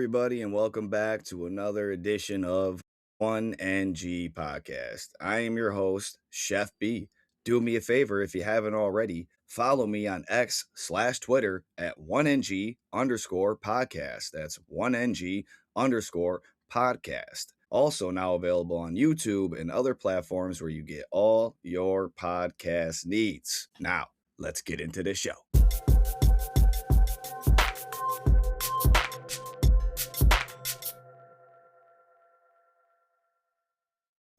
everybody, and welcome back to another edition of 1NG Podcast. I am your host, Chef B. Do me a favor if you haven't already, follow me on X/Twitter at 1NG underscore podcast. That's 1NG underscore podcast. Also now available on YouTube and other platforms where you get all your podcast needs. Now, let's get into the show.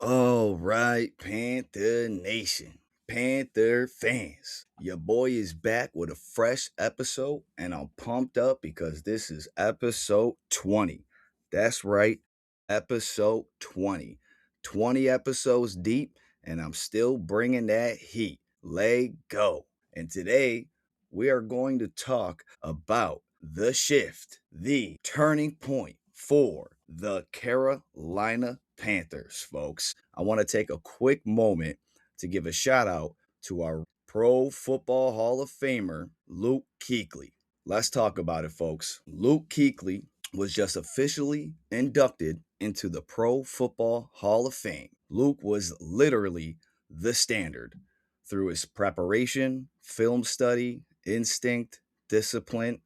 All right, Panther Nation, Panther fans. Your boy is back with a fresh episode, and I'm pumped up because this is episode 20. That's right, episode 20. 20 episodes deep, and I'm still bringing that heat. Let go. And today, we are going to talk about the shift, the turning point for the Carolina Panthers, folks. I want to take a quick moment to give a shout out to our Pro Football Hall of Famer, Luke Kuechly. Let's talk about it, folks. Luke Kuechly was just officially inducted into the Pro Football Hall of Fame. Luke was literally the standard through his preparation, film study, instinct, discipline,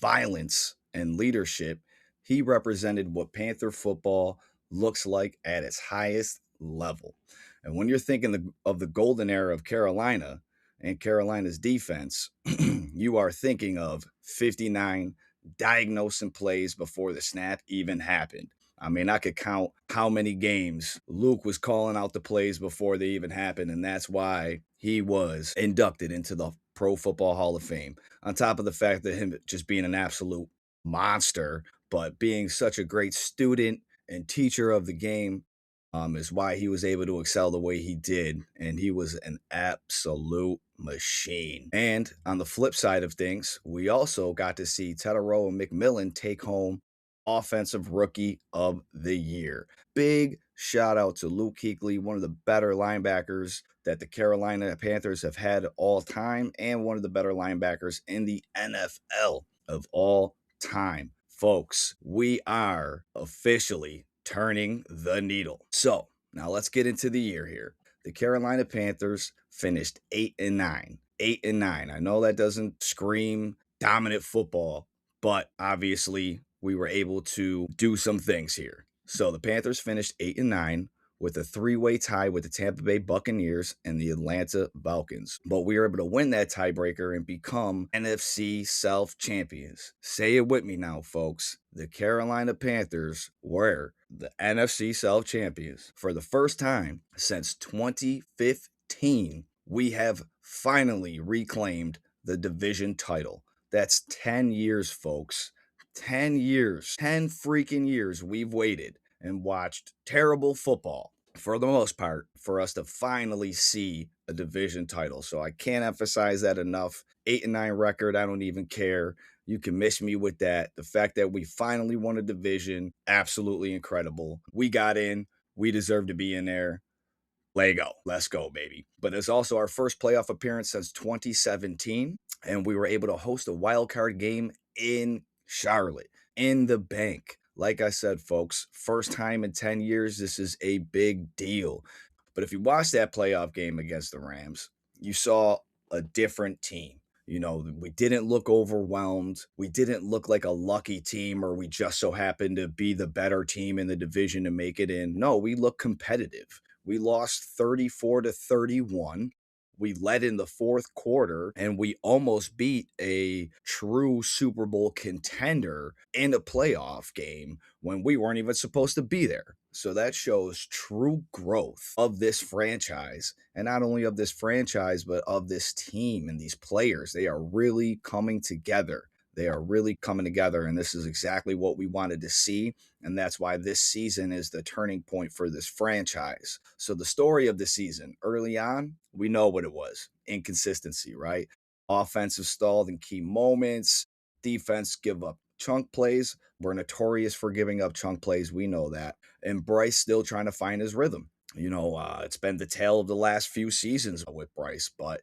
violence, and leadership. He represented what Panther football looks like at its highest level. And when you're thinking of the golden era of Carolina and Carolina's defense, you are thinking of 59 diagnosing plays before the snap even happened. I mean, I could count how many games Luke was calling out the plays before they even happened, and that's why he was inducted into the Pro Football Hall of Fame. On top of the fact that him just being an absolute monster, but being such a great student and teacher of the game is why he was able to excel the way he did. And he was an absolute machine. And on the flip side of things, we also got to see Tetairoa McMillan take home Offensive Rookie of the Year. Big shout out to Luke Kuechly, one of the better linebackers that the Carolina Panthers have had all time, and one of the better linebackers in the NFL of all time. Folks, we are officially turning the needle. So now let's get into the year here. The Carolina Panthers finished 8-9. 8-9. I know that doesn't scream dominant football, but obviously we were able to do some things here. So the Panthers finished 8-9 with a three-way tie with the Tampa Bay Buccaneers and the Atlanta Falcons. But we were able to win that tiebreaker and become NFC South champions. Say it with me now, folks. The Carolina Panthers were the NFC South champions. For the first time since 2015, we have finally reclaimed the division title. That's 10 years, folks. 10 years. 10 freaking years we've waited and watched terrible football, for the most part, for us to finally see a division title. So I can't emphasize that enough. 8-9 record, I don't even care. You can miss me with that. The fact that we finally won a division, absolutely incredible. We got in. We deserve to be in there. Lego. Let's go, baby. But it's also our first playoff appearance since 2017, and we were able to host a wild card game in Charlotte, in the bank. Like I said, folks, first time in 10 years, this is a big deal. But if you watched that playoff game against the Rams, you saw a different team. You know, we didn't look overwhelmed. We didn't look like a lucky team or we just so happened to be the better team in the division to make it in. No, we look competitive. We lost 34-31. We led in the fourth quarter and we almost beat a true Super Bowl contender in a playoff game when we weren't even supposed to be there. So that shows true growth of this franchise, and not only of this franchise, but of this team and these players. They are really coming together. They are really coming together, and this is exactly what we wanted to see, and that's why this season is the turning point for this franchise. So the story of the season, early on, we know what it was. Inconsistency, right? Offensive stalled in key moments. Defense give up chunk plays. We're notorious for giving up chunk plays. We know that. And Bryce still trying to find his rhythm. It's been the tale of the last few seasons with Bryce, but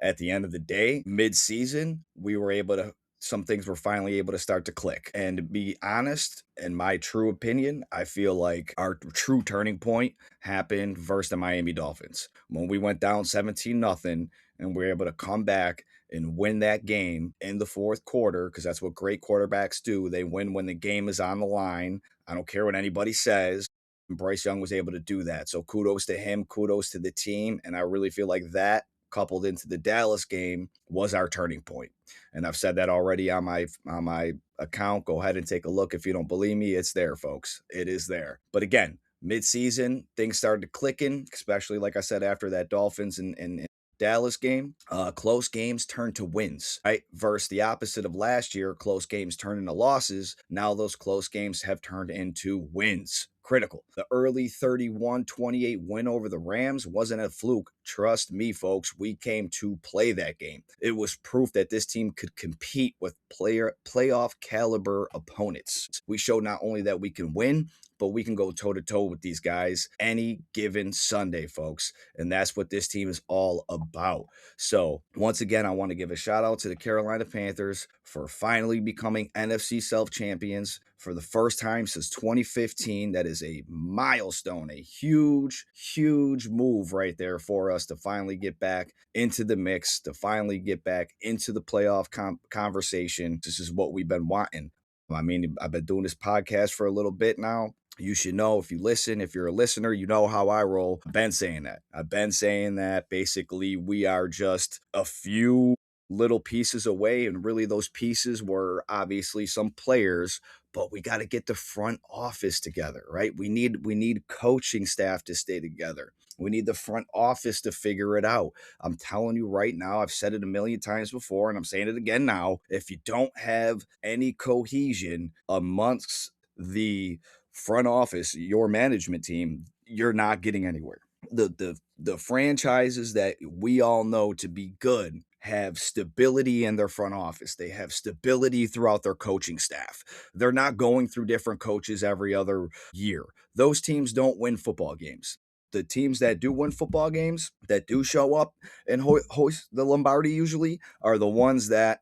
at the end of the day, mid-season, we were able to some things were finally able to start to click. And to be honest, in my true opinion, I feel like our true turning point happened versus the Miami Dolphins when we went down 17-0 and we were able to come back and win that game in the fourth quarter, because that's what great quarterbacks do. They win when the game is on the line. I don't care what anybody says. Bryce Young was able to do that. So kudos to him, kudos to the team. And I really feel like that coupled into the Dallas game was our turning point. And I've said that already on my account. Go ahead and take a look. If you don't believe me, it's there, folks. It is there. But again, mid-season, things started clicking, especially like I said, after that Dolphins and Dallas game. Close games turned to wins, right? Versus the opposite of last year, close games turned into losses. Now those close games have turned into wins. Critical. The early 31-28 win over the Rams wasn't a fluke. Trust me, folks, we came to play that game. It was proof that this team could compete with playoff caliber opponents. We showed not only that we can win, but we can go toe-to-toe with these guys any given Sunday, folks. And that's what this team is all about. So, once again, I want to give a shout-out to the Carolina Panthers for finally becoming NFC South champions for the first time since 2015. That is a milestone, a huge, huge move right there for us to finally get back into the mix, to finally get back into the playoff conversation. This is what we've been wanting. I mean, I've been doing this podcast for a little bit now. You should know if you listen, if you're a listener, you know how I roll. I've been saying that. Basically, we are just a few little pieces away, and really those pieces were obviously some players, but we got to get the front office together, right? We need coaching staff to stay together. We need the front office to figure it out. I'm telling you right now, I've said it a million times before, and I'm saying it again now. If you don't have any cohesion amongst the front office, your management team, you're not getting anywhere. The franchises that we all know to be good have stability in their front office. They have stability throughout their coaching staff. They're not going through different coaches every other year. Those teams don't win football games. The teams that do win football games, that do show up and hoist the Lombardi usually, are the ones that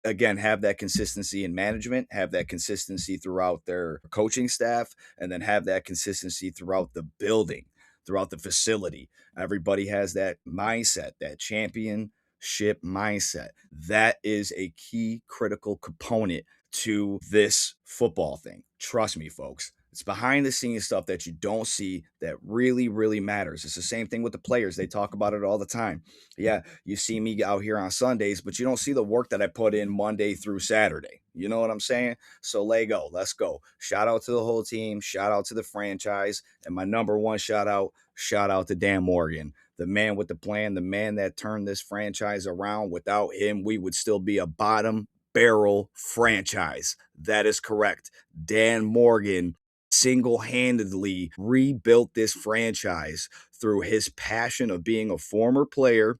again have that consistency in management, have that consistency throughout their coaching staff, and then have that consistency throughout the building, throughout the facility. Everybody has that mindset, that championship mindset. That is a key critical component to this football thing. Trust me, folks. It's behind the scenes stuff that you don't see that really, really matters. It's the same thing with the players. They talk about it all the time. Yeah, you see me out here on Sundays, but you don't see the work that I put in Monday through Saturday. You know what I'm saying? So let's go. Shout out to the whole team. Shout out to the franchise. And my number one shout out to Dan Morgan, the man with the plan, the man that turned this franchise around. Without him, we would still be a bottom barrel franchise. That is correct. Dan Morgan single-handedly rebuilt this franchise through his passion of being a former player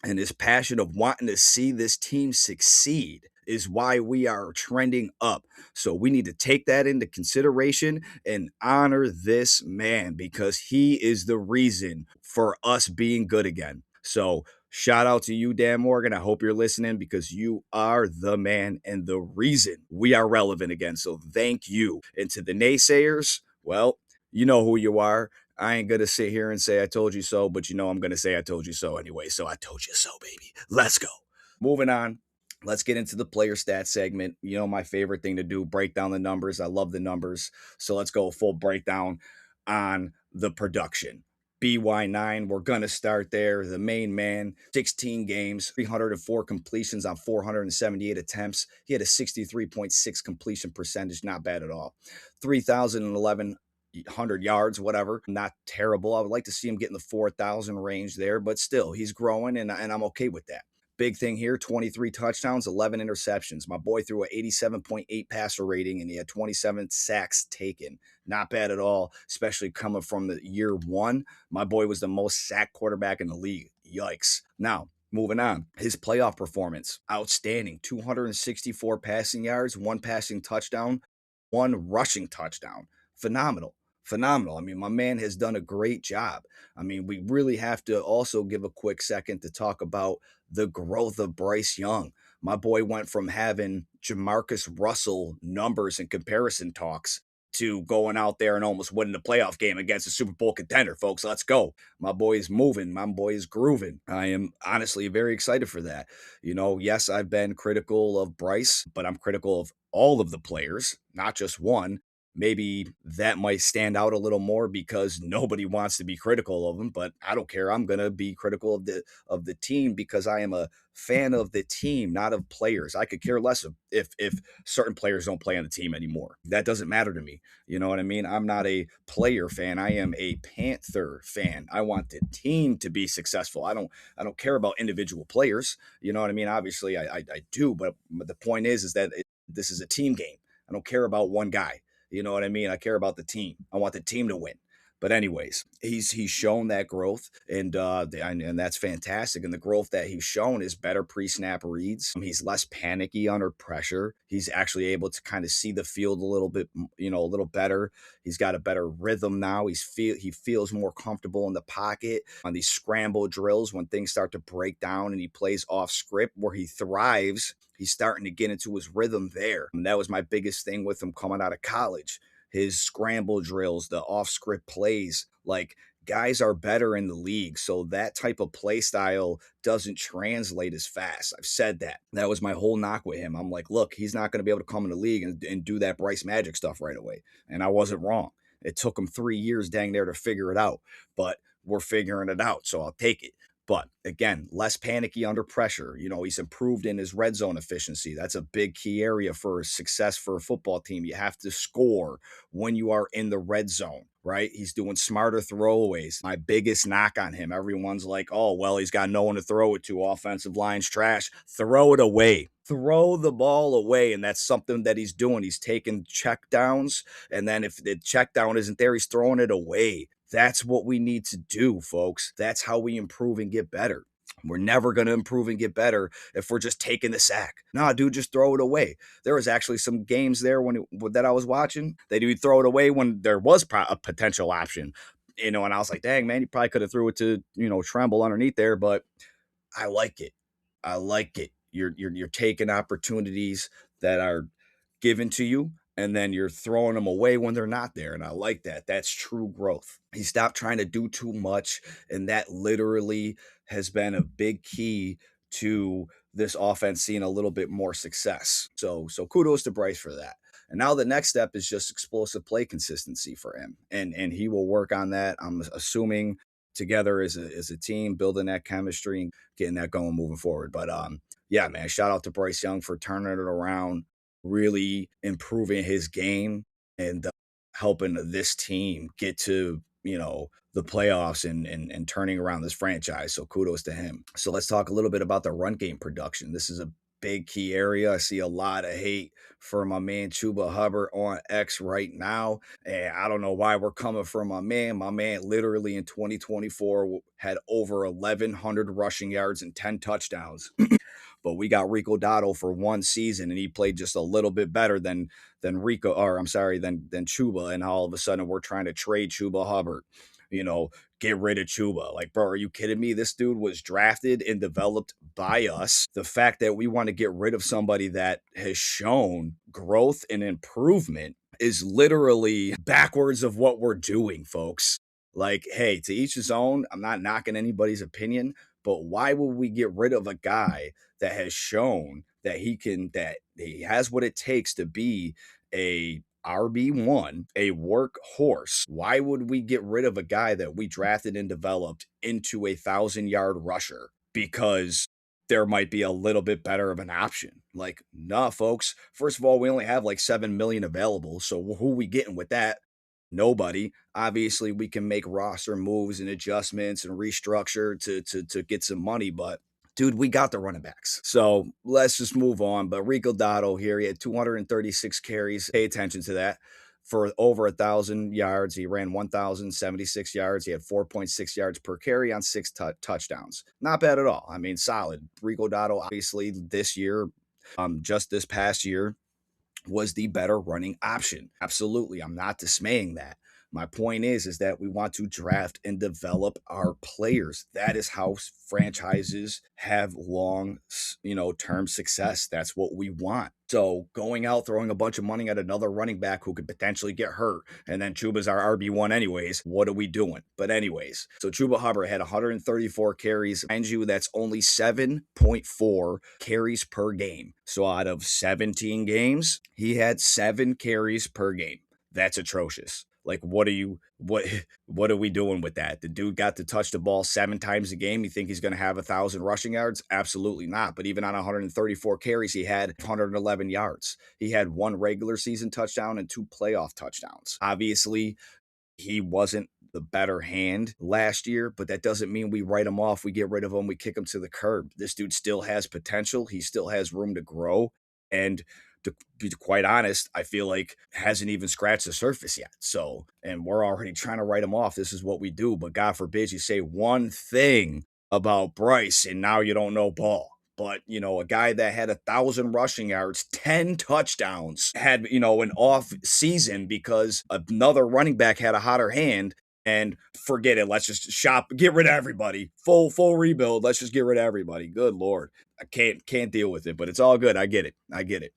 and his passion of wanting to see this team succeed is why we are trending up. So we need to take that into consideration and honor this man because he is the reason for us being good again. So shout out to you, Dan Morgan. I hope you're listening because you are the man and the reason we are relevant again. So thank you. And to the naysayers, well, you know who you are. I ain't going to sit here and say I told you so, but you know I'm going to say I told you so anyway. So I told you so, baby. Let's go. Moving on. Let's get into the player stats segment. You know, my favorite thing to do, break down the numbers. I love the numbers. So let's go a full breakdown on the production. BY9, we're going to start there. The main man, 16 games, 304 completions on 478 attempts. He had a 63.6 completion percentage. Not bad at all. 3,011 100 yards, whatever. Not terrible. I would like to see him get in the 4,000 range there, but still, he's growing, and I'm okay with that. Big thing here, 23 touchdowns, 11 interceptions. My boy threw an 87.8 passer rating, and he had 27 sacks taken. Not bad at all, especially coming from the year one. My boy was the most sacked quarterback in the league. Yikes. Now, moving on, his playoff performance, outstanding. 264 passing yards, 1 passing touchdown, 1 rushing touchdown. Phenomenal. I mean, my man has done a great job. I mean, we really have to also give a quick second to talk about the growth of Bryce Young. My boy went from having Jamarcus Russell numbers and comparison talks to going out there and almost winning the playoff game against a Super Bowl contender, folks. Let's go. My boy is moving. My boy is grooving. I am honestly very excited for that. Yes, I've been critical of Bryce, but I'm critical of all of the players, not just one. Maybe that might stand out a little more because nobody wants to be critical of him, but I don't care. I'm going to be critical of the team because I am a fan of the team, not of players. I could care less if certain players don't play on the team anymore. That doesn't matter to me. You know what I mean? I'm not a player fan. I am a Panther fan. I want the team to be successful. I don't care about individual players. You know what I mean? Obviously, I do, but the point is that this is a team game. I don't care about one guy. You know what I mean? I care about the team. I want the team to win. But anyways, he's shown that growth, and that's fantastic. And the growth that he's shown is better pre-snap reads. He's less panicky under pressure. He's actually able to kind of see the field a little bit, a little better. He's got a better rhythm now. He feels more comfortable in the pocket on these scramble drills when things start to break down, and he plays off script where he thrives. He's starting to get into his rhythm there. And that was my biggest thing with him coming out of college. His scramble drills, the off script plays, like guys are better in the league. So that type of play style doesn't translate as fast. I've said that. That was my whole knock with him. I'm like, look, he's not going to be able to come in the league and do that Bryce Magic stuff right away. And I wasn't wrong. It took him 3 years dang near to figure it out, but we're figuring it out. So I'll take it. But again, less panicky under pressure. He's improved in his red zone efficiency. That's a big key area for success for a football team. You have to score when you are in the red zone, right? He's doing smarter throwaways. My biggest knock on him, everyone's like, oh, well, he's got no one to throw it to. Offensive line's trash. Throw it away. Throw the ball away. And that's something that he's doing. He's taking check downs. And then if the check down isn't there, he's throwing it away. That's what we need to do, folks. That's how we improve and get better. We're never going to improve and get better if we're just taking the sack. Nah, dude, just throw it away. There was actually some games there that I was watching. They do throw it away when there was a potential option, and I was like, dang, man, you probably could have threw it to, Tremble underneath there, but I like it. I like it. You're taking opportunities that are given to you, and then you're throwing them away when they're not there. And I like that. That's true growth. He stopped trying to do too much, and that literally has been a big key to this offense seeing a little bit more success. So kudos to Bryce for that. And now the next step is just explosive play consistency for him. And he will work on that. I'm assuming together as a team, building that chemistry and getting that going moving forward. But yeah, man, shout out to Bryce Young for turning it around, really improving his game and helping this team get to, the playoffs and turning around this franchise. So kudos to him. So let's talk a little bit about the run game production. This is a big key area. I see a lot of hate for my man Chuba Hubbard on X right now. And I don't know why we're coming for my man. My man literally in 2024 had over 1,100 rushing yards and 10 touchdowns. But we got Rico Dotto for one season, and he played just a little bit better than Rico, or I'm sorry, than Chuba. And all of a sudden, we're trying to trade Chuba Hubbard. Get rid of Chuba. Like, bro, are you kidding me? This dude was drafted and developed by us. The fact that we want to get rid of somebody that has shown growth and improvement is literally backwards of what we're doing, folks. Like, hey, to each his own. I'm not knocking anybody's opinion, but why would we get rid of a guy that has shown that he has what it takes to be a RB1, a workhorse? Why would we get rid of a guy that we drafted and developed into a 1,000-yard rusher? Because there might be a little bit better of an option. Like, nah, folks. First of all, we only have like 7 million available. So who are we getting with that? Nobody. Obviously, we can make roster moves and adjustments and restructure to get some money, but dude, we got the running backs. So let's just move on. But Rico Dotto here, he had 236 carries. Pay attention to that. For over 1,000 yards, he ran 1,076 yards. He had 4.6 yards per carry on 6 touchdowns. Not bad at all. I mean, solid. Rico Dotto, obviously, this year, just this past year, was the better running option. Absolutely. I'm not dismaying that. My point is that we want to draft and develop our players. That is how franchises have long, term success. That's what we want. So going out throwing a bunch of money at another running back who could potentially get hurt, and then Chuba's our RB1 anyways, what are we doing? But anyways, so Chuba Hubbard had 134 carries. Mind you, that's only 7.4 carries per game. So out of 17 games, he had 7 carries per game. That's atrocious. Like, what are we doing with that? The dude got to touch the ball 7 times a game. You think he's going to have 1,000 rushing yards? Absolutely not. But even on 134 carries, he had 111 yards. He had 1 regular season touchdown and 2 playoff touchdowns. Obviously, he wasn't the better hand last year, but that doesn't mean we write him off. We get rid of him. We kick him to the curb. This dude still has potential. He still has room to grow. And to be quite honest, I feel like hasn't even scratched the surface yet. So, and we're already trying to write him off. This is what we do. But God forbid you say one thing about Bryce and now you don't know ball. But, a guy that had 1,000 rushing yards, 10 touchdowns, had, an off season because another running back had a hotter hand. And forget it. Let's just get rid of everybody. Full rebuild. Let's just get rid of everybody. Good Lord. I can't deal with it, but it's all good. I get it.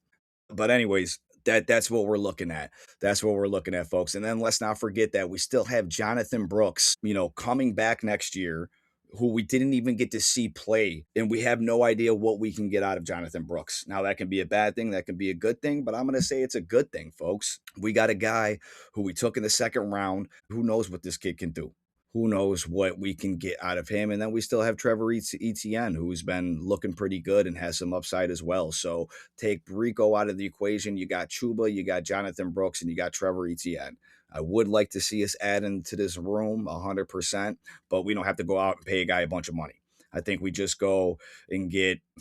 But anyways, that's what we're looking at. That's what we're looking at, folks. And then let's not forget that we still have Jonathan Brooks, coming back next year, who we didn't even get to see play. And we have no idea what we can get out of Jonathan Brooks. Now, that can be a bad thing. That can be a good thing. But I'm going to say it's a good thing, folks. We got a guy who we took in the second round. Who knows what this kid can do? Who knows what we can get out of him. And then we still have Trevor Etienne, who's been looking pretty good and has some upside as well. So take Rico out of the equation. You got Chuba, you got Jonathan Brooks, and you got Trevor Etienne. I would like to see us add into this room 100%, but we don't have to go out and pay a guy a bunch of money. I think we just go and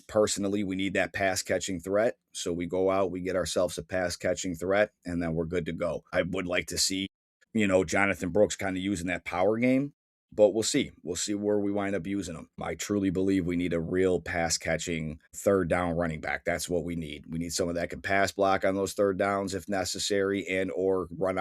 personally, we need that pass catching threat. So we go out, we get ourselves a pass catching threat, and then we're good to go. I would like to see Jonathan Brooks kind of using that power game. But we'll see. We'll see where we wind up using him. I truly believe we need a real pass-catching third down running back. That's what we need. We need someone that can pass block on those third downs if necessary and or run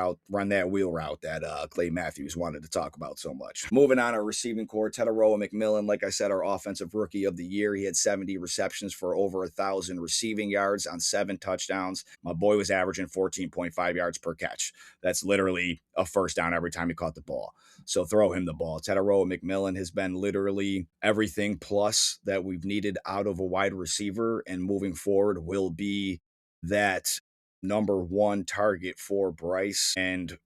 that wheel route that Clay Matthews wanted to talk about so much. Moving on, our receiving core, Tetairoa McMillan, like I said, our offensive rookie of the year. He had 70 receptions for over 1,000 receiving yards on 7 touchdowns. My boy was averaging 14.5 yards per catch. That's literally a first down every time he caught the ball. So throw him the ball. Tetairoa McMillan has been literally everything plus that we've needed out of a wide receiver, and moving forward will be that number 1 target for Bryce and,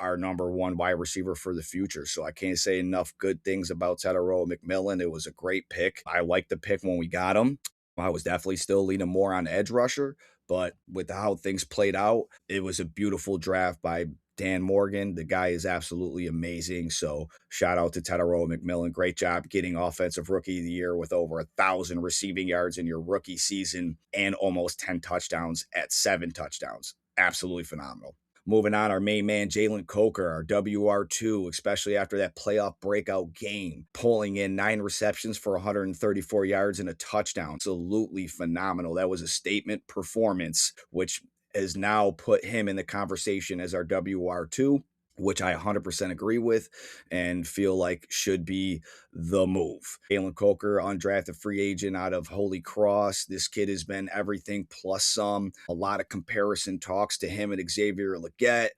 our number 1 wide receiver for the future. So I can't say enough good things about Tetairoa McMillan. It was a great pick. I liked the pick when we got him. I was definitely still leaning more on edge rusher, but with how things played out, it was a beautiful draft by Dan Morgan. The guy is absolutely amazing. So shout out to Tetairoa McMillan. Great job getting offensive rookie of the year with over 1,000 receiving yards in your rookie season and almost 10 touchdowns at 7 touchdowns. Absolutely phenomenal. Moving on, our main man, Jalen Coker, our WR2, especially after that playoff breakout game, pulling in 9 receptions for 134 yards and a touchdown. Absolutely phenomenal. That was a statement performance, which has now put him in the conversation as our WR2, which I 100% agree with and feel like should be the move. Jalen Coker, undrafted free agent out of Holy Cross. This kid has been everything plus some. A lot of comparison talks to him and Xavier Legette.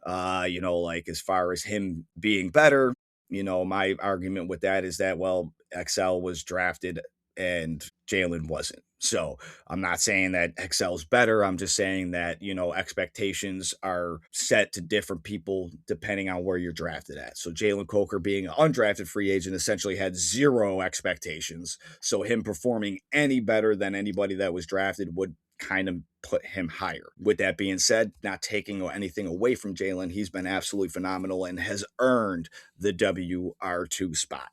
Like as far as him being better, my argument with that is that, well, XL was drafted and Jalen wasn't. So I'm not saying that Excel's better. I'm just saying that, expectations are set to different people depending on where you're drafted at. So Jalen Coker being an undrafted free agent essentially had 0 expectations. So him performing any better than anybody that was drafted would kind of put him higher. With that being said, not taking anything away from Jalen, he's been absolutely phenomenal and has earned the WR2 spot.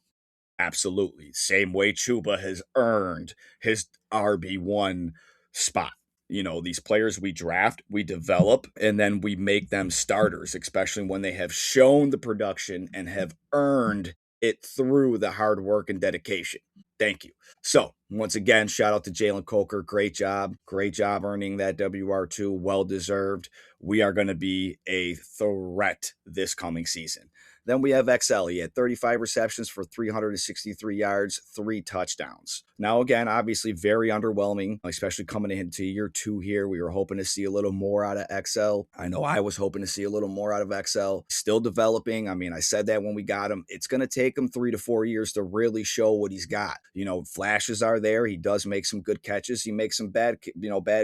Absolutely. Same way Chuba has earned his RB1 spot. These players we draft, we develop, and then we make them starters, especially when they have shown the production and have earned it through the hard work and dedication. Thank you. So, once again, shout out to Jalen Coker. Great job. Great job earning that WR2. Well deserved. we are going to be a threat this coming season. Then we have XL. He had 35 receptions for 363 yards, 3 touchdowns. Now, again, obviously very underwhelming, especially coming into year 2 here. We were hoping to see a little more out of XL. I know I was hoping to see a little more out of XL. Still developing. I mean, I said that when we got him. It's going to take him 3 to 4 years to really show what he's got. Flashes are there. He does make some good catches. He makes some bad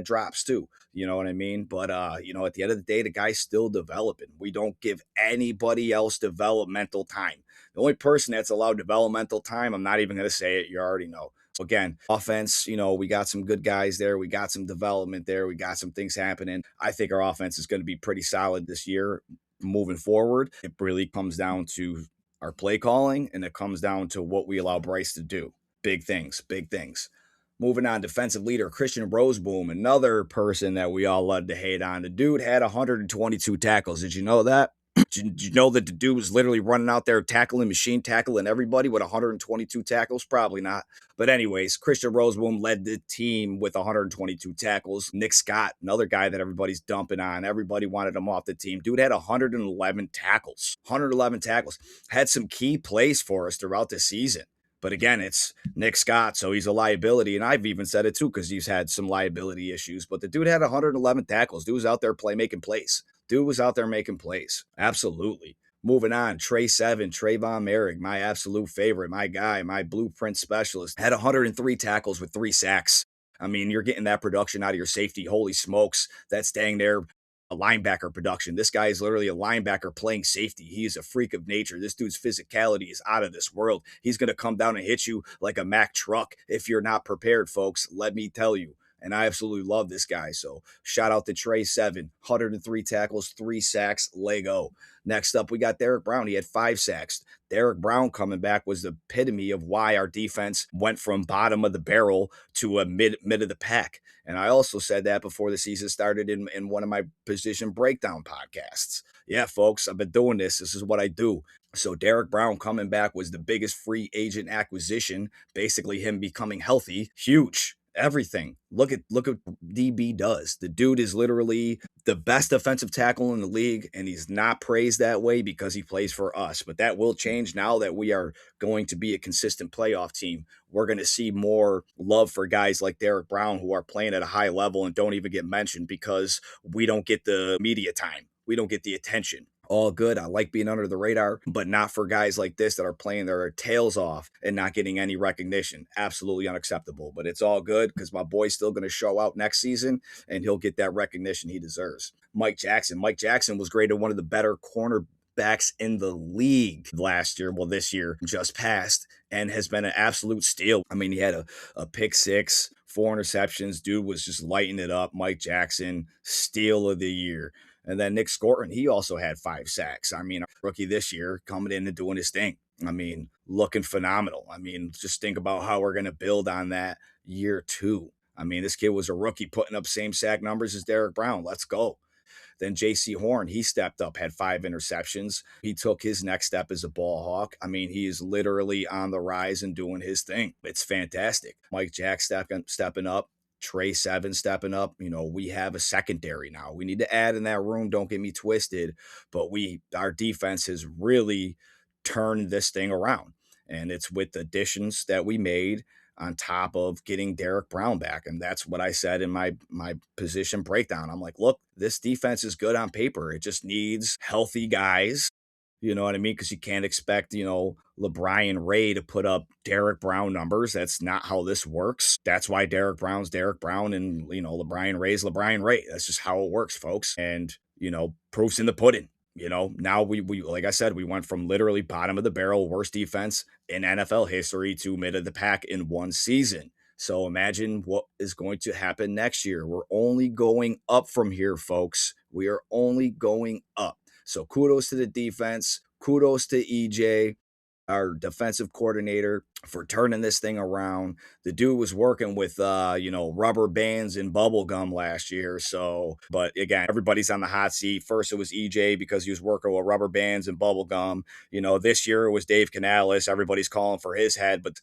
drops too. You know what I mean? But, at the end of the day, the guy's still developing. We don't give anybody else developmental time. The only person that's allowed developmental time, I'm not even going to say it. You already know. So again, offense, we got some good guys there. We got some development there. We got some things happening. I think our offense is going to be pretty solid this year moving forward. It really comes down to our play calling, and it comes down to what we allow Bryce to do. Big things, big things. Moving on, defensive leader Christian Rozeboom, another person that we all love to hate on. The dude had 122 tackles. Did you know that? Did you know that the dude was literally running out there machine tackling everybody with 122 tackles? Probably not. But anyways, Christian Rozeboom led the team with 122 tackles. Nick Scott, another guy that everybody's dumping on. Everybody wanted him off the team. Dude had 111 tackles. 111 tackles. Had some key plays for us throughout the season. But again, it's Nick Scott, so he's a liability. And I've even said it too because he's had some liability issues. But the dude had 111 tackles. Dude was out there making plays. Dude was out there making plays. Absolutely. Moving on, Trey Seven, Trayvon Merrick, my absolute favorite, my guy, my blueprint specialist, had 103 tackles with 3 sacks. I mean, you're getting that production out of your safety. Holy smokes, that's staying there. A linebacker production. This guy is literally a linebacker playing safety. He is a freak of nature. This dude's physicality is out of this world. He's going to come down and hit you like a Mack truck if you're not prepared, folks. Let me tell you. And I absolutely love this guy. So shout out to Trey Seven, 103 tackles, 3 sacks, Lego. Next up, we got Derek Brown. He had 5 sacks. Derek Brown coming back was the epitome of why our defense went from bottom of the barrel to a mid of the pack. And I also said that before the season started in one of my position breakdown podcasts. Yeah, folks, I've been doing this. This is what I do. So Derek Brown coming back was the biggest free agent acquisition, basically him becoming healthy. Huge. Everything. Look at DB does. The dude is literally the best defensive tackle in the league, and he's not praised that way because he plays for us. But that will change now that we are going to be a consistent playoff team. We're going to see more love for guys like Derek Brown who are playing at a high level and don't even get mentioned because we don't get the media time. We don't get the attention. All good. I like being under the radar, but not for guys like this that are playing their tails off and not getting any recognition. Absolutely unacceptable, but it's all good because my boy's still going to show out next season and he'll get that recognition he deserves. Mike Jackson. Mike Jackson was graded one of the better cornerbacks in the league last year. Well, this year just passed and has been an absolute steal. I mean, he had a pick 6, 4 interceptions. Dude was just lighting it up. Mike Jackson, steal of the year. And then Nick Scorton, he also had 5 sacks. I mean, rookie this year coming in and doing his thing. I mean, looking phenomenal. I mean, just think about how we're going to build on that year 2. I mean, this kid was a rookie putting up same sack numbers as Derek Brown. Let's go. Then J.C. Horn, he stepped up, had 5 interceptions. He took his next step as a ball hawk. I mean, he is literally on the rise and doing his thing. It's fantastic. Mike Jack stepping up. Trey Seven stepping up. We have a secondary now. We need to add in that room. Don't get me twisted, but our defense has really turned this thing around. And it's with the additions that we made on top of getting Derek Brown back. And that's what I said in my position breakdown. I'm like, look, this defense is good on paper. It just needs healthy guys. You know what I mean? Because you can't expect, LeBron Ray to put up Derek Brown numbers. That's not how this works. That's why Derek Brown's Derek Brown and, LeBron Ray's LeBron Ray. That's just how it works, folks. And, proof's in the pudding. Now we like I said, we went from literally bottom of the barrel, worst defense in NFL history to mid of the pack in one season. So imagine what is going to happen next year. We're only going up from here, folks. We are only going up. So kudos to the defense. Kudos to EJ, our defensive coordinator, for turning this thing around. The dude was working with, rubber bands and bubble gum last year. So, but again, everybody's on the hot seat. First, it was EJ because he was working with rubber bands and bubble gum. This year it was Dave Canales. Everybody's calling for his head. But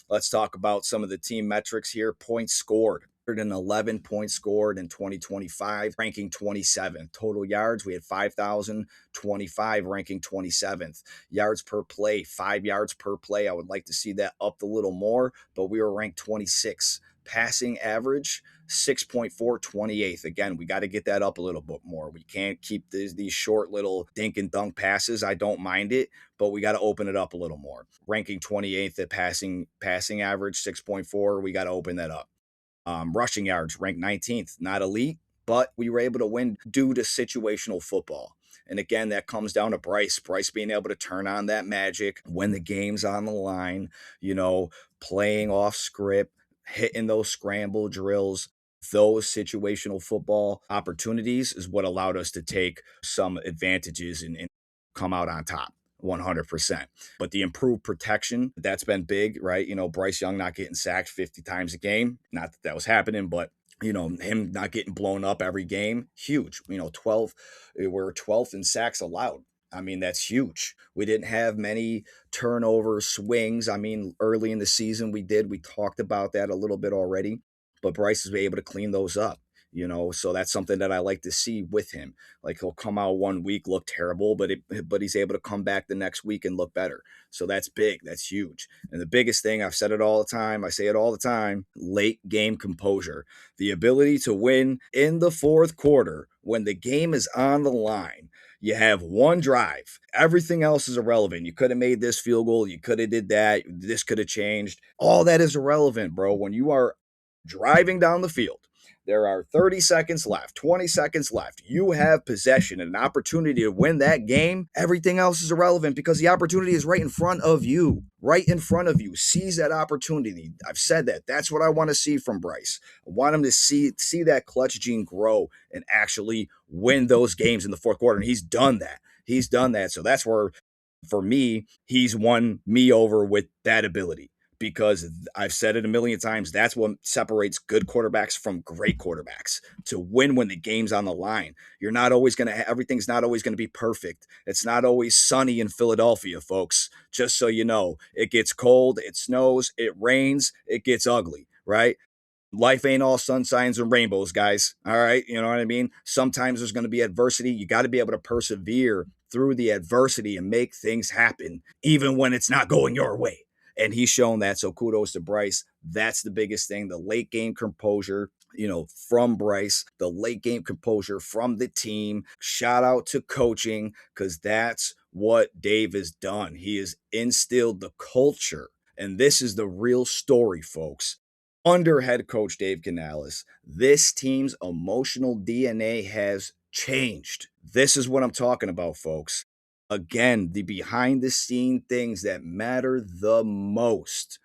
let's talk about some of the team metrics here. Points scored. 11 points scored in 2025, ranking 27th. Total yards, we had 5,025, ranking 27th. Yards per play, 5 yards per play. I would like to see that up a little more, but we were ranked 26th. Passing average, 6.4, 28th. Again, we got to get that up a little bit more. We can't keep these short little dink and dunk passes. I don't mind it, but we got to open it up a little more. Ranking 28th at passing average, 6.4. We got to open that up. Rushing yards, ranked 19th. Not elite, but we were able to win due to situational football. And again, that comes down to Bryce being able to turn on that magic when the game's on the line, playing off script, hitting those scramble drills. Those situational football opportunities is what allowed us to take some advantages and come out on top. 100%. But the improved protection, that's been big, right? Bryce Young not getting sacked 50 times a game. Not that was happening, but him not getting blown up every game, huge. 12, we're 12th in sacks allowed. I mean, that's huge. We didn't have many turnover swings. I mean, early in the season we did. We talked about that a little bit already, but Bryce is able to clean those up. So that's something that I like to see with him. Like, he'll come out one week, look terrible, but he's able to come back the next week and look better. So that's big. That's huge. And the biggest thing, I've said it all the time, I say it all the time, late game composure. The ability to win in the fourth quarter when the game is on the line. You have one drive. Everything else is irrelevant. You could have made this field goal. You could have did that. This could have changed. All that is irrelevant, bro. When you are driving down the field, there are 30 seconds left, 20 seconds left. You have possession and an opportunity to win that game. Everything else is irrelevant because the opportunity is right in front of you. Right in front of you. Seize that opportunity. I've said that. That's what I want to see from Bryce. I want him to see that clutch gene grow and actually win those games in the fourth quarter. And he's done that. So that's where, for me, he's won me over with that ability. Because I've said it a million times, that's what separates good quarterbacks from great quarterbacks, to win when the game's on the line. You're not always going to, everything's not always going to be perfect. It's not always sunny in Philadelphia, folks. Just so you know, it gets cold, it snows, it rains, it gets ugly, right? Life ain't all sunshines and rainbows, guys. All right. You know what I mean? Sometimes there's going to be adversity. You got to be able to persevere through the adversity and make things happen, even when it's not going your way. And he's shown that. So kudos to Bryce. That's the biggest thing. The late game composure, from Bryce, the late game composure from the team. Shout out to coaching, because that's what Dave has done. He has instilled the culture. And this is the real story, folks. Under head coach Dave Canales, this team's emotional DNA has changed. This is what I'm talking about, folks. Again, the behind the scene things that matter the most.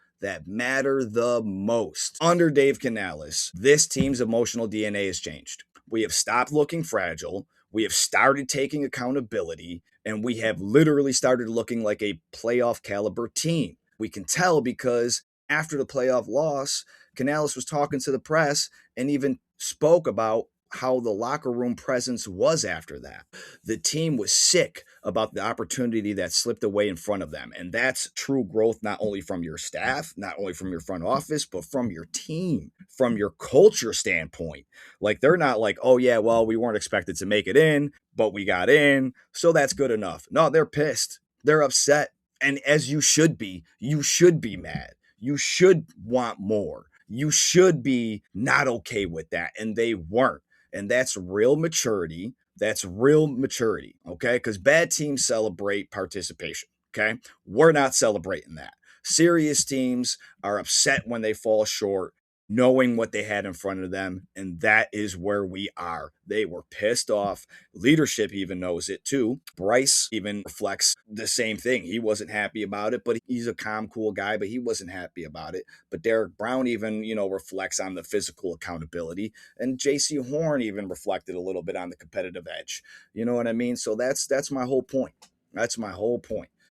Under Dave Canales, this team's emotional DNA has changed. We have stopped looking fragile. We have started taking accountability, and we have literally started looking like a playoff caliber team. We can tell because after the playoff loss, Canales was talking to the press and even spoke about how the locker room presence was after that. The team was sick about the opportunity that slipped away in front of them. And that's true growth, not only from your staff, not only from your front office, but from your team, from your culture standpoint. Like, they're not like, oh yeah, well, we weren't expected to make it in, but we got in, so that's good enough. No, they're pissed. They're upset. And as you should be mad. You should want more. You should be not okay with that. And they weren't. And that's real maturity. Okay? Because bad teams celebrate participation. Okay? We're not celebrating that. Serious teams are upset when they fall short, knowing what they had in front of them. And that is where we are. They were pissed off. Leadership even knows it too. Bryce even reflects the same thing. He wasn't happy about it, but he's a calm, cool guy, but he wasn't happy about it. But Derek Brown even, reflects on the physical accountability. And JC Horn even reflected a little bit on the competitive edge. You know what I mean? So that's my whole point.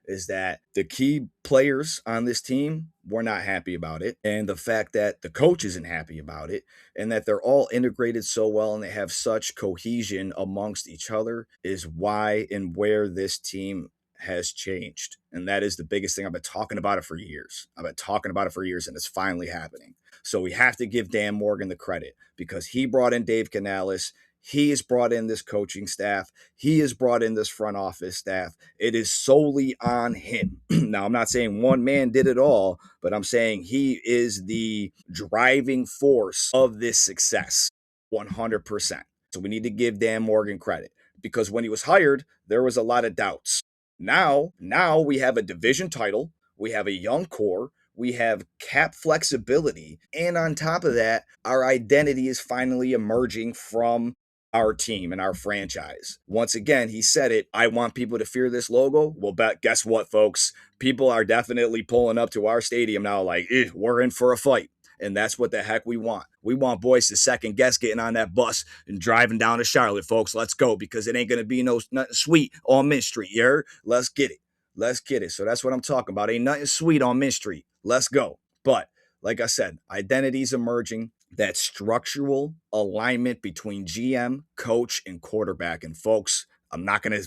Is that the key players on this team were not happy about it. And the fact that the coach isn't happy about it, and that they're all integrated so well and they have such cohesion amongst each other, is why and where this team has changed. And that is the biggest thing. I've been talking about it for years. And it's finally happening. So we have to give Dan Morgan the credit because he brought in Dave Canales. He has brought in this coaching staff. He has brought in this front office staff. It is solely on him. Now, I'm not saying one man did it all, but I'm saying he is the driving force of this success 100%. So we need to give Dan Morgan credit because when he was hired, there was a lot of doubts. Now we have a division title, we have a young core, we have cap flexibility, and on top of that, our identity is finally emerging from our team and our franchise. Once again, he said it, I want people to fear this logo. Well, guess what, folks? People are definitely pulling up to our stadium now like, we're in for a fight. And that's what the heck we want. We want boys to second guess getting on that bus and driving down to Charlotte, folks. Let's go because it ain't going to be nothing sweet on Mint Street. You heard? Let's get it. Let's get it. So that's what I'm talking about. Ain't nothing sweet on Mint Street. Let's go. But like I said, identity's emerging. That structural alignment between GM, coach, and quarterback. And folks, I'm not gonna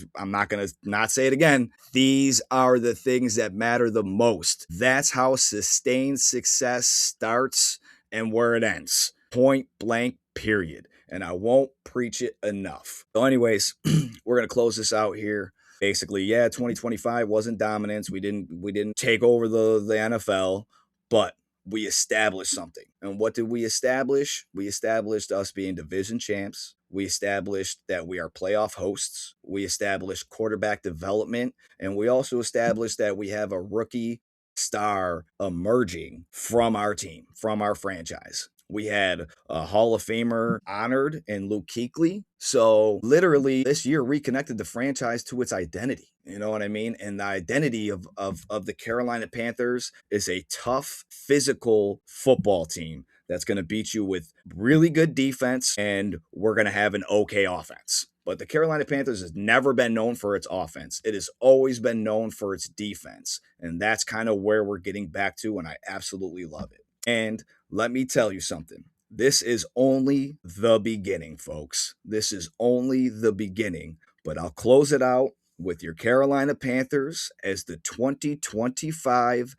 not say it again. These are the things that matter the most. That's how sustained success starts and where it ends. Point blank, period. And I won't preach it enough. So, anyways, we're gonna close this out here. Basically, 2025 wasn't dominance. We didn't take over the NFL, but we established something. And what did we establish? We established us being division champs. We established that we are playoff hosts. We established quarterback development. And we also established that we have a rookie star emerging from our team, from our franchise. We had a Hall of Famer honored in Luke Kuechly. So literally this year reconnected the franchise to its identity. You know what I mean? And the identity of the Carolina Panthers is a tough, physical football team that's going to beat you with really good defense, and we're going to have an okay offense. But the Carolina Panthers has never been known for its offense. It has always been known for its defense. And that's kind of where we're getting back to, and I absolutely love it. And let me tell you something. This is only the beginning, folks. This is only the beginning. But I'll close it out with your Carolina Panthers as the 2025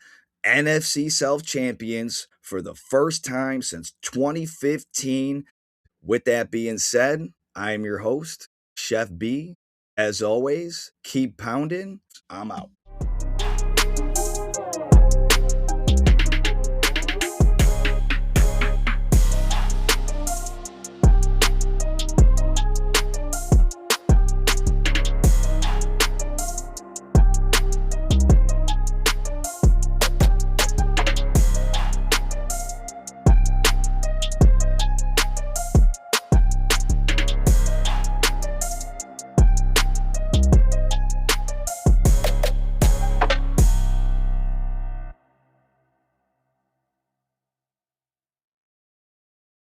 NFC South champions for the first time since 2015. With that being said, I am your host, Chef B. As always, keep pounding. I'm out.